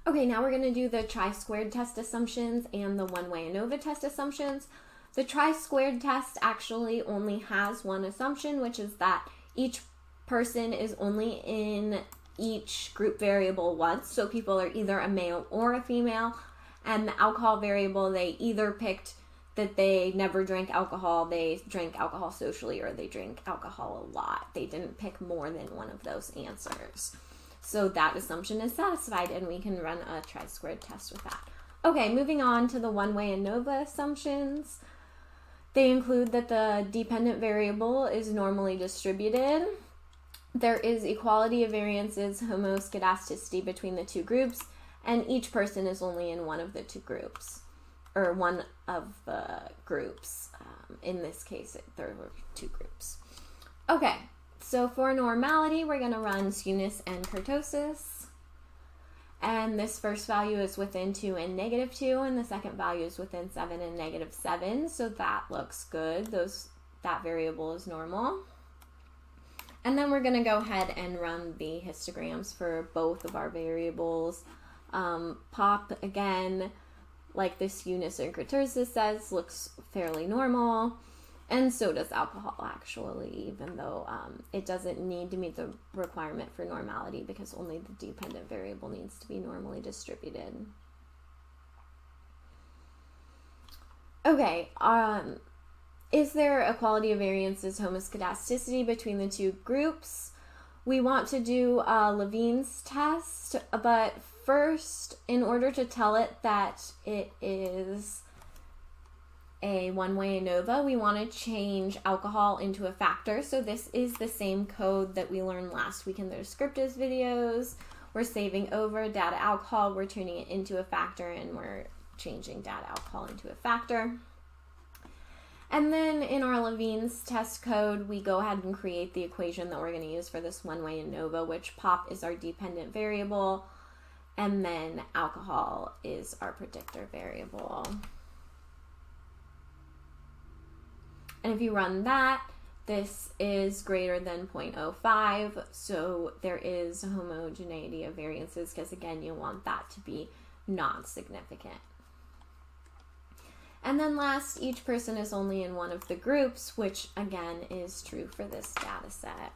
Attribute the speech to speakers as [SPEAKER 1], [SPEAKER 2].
[SPEAKER 1] Okay, now we're going to do the chi-squared test assumptions and the one-way ANOVA test assumptions. The chi-squared test actually only has one assumption, which is that each person is only in each group variable once. So people are either a male or a female. And the alcohol variable, they either picked that they never drank alcohol, they drank alcohol socially, or they drink alcohol a lot. They didn't pick more than one of those answers. So that assumption is satisfied, and we can run a chi-squared test with that. Okay, moving on to the one-way ANOVA assumptions. They include that the dependent variable is normally distributed. There is equality of variances, homoscedasticity between the two groups, and each person is only in one of the two groups, or one of the groups. In this case, there were two groups. Okay, so for normality, we're going to run skewness and kurtosis. And this first value is within 2 and -2, and the second value is within 7 and -7, so that looks good. That variable is normal. And then we're going to go ahead and run the histograms for both of our variables. Pop, again, like the skewness and kurtosis says, looks fairly normal. And so does alcohol, actually, even though it doesn't need to meet the requirement for normality because only the dependent variable needs to be normally distributed. Okay, is there equality of variances, homoscedasticity between the two groups? We want to do Levine's test, but first, in order to tell it that it is a one-way ANOVA, we want to change alcohol into a factor. So this is the same code that we learned last week in the descriptives videos. We're saving over data alcohol, we're turning it into a factor, and we're changing data alcohol into a factor. And then in our Levine's test code, we go ahead and create the equation that we're going to use for this one-way ANOVA, which pop is our dependent variable, and then alcohol is our predictor variable. And if you run that, this is greater than 0.05, so there is homogeneity of variances because, again, you want that to be non-significant. And then last, each person is only in one of the groups, which, again, is true for this data set.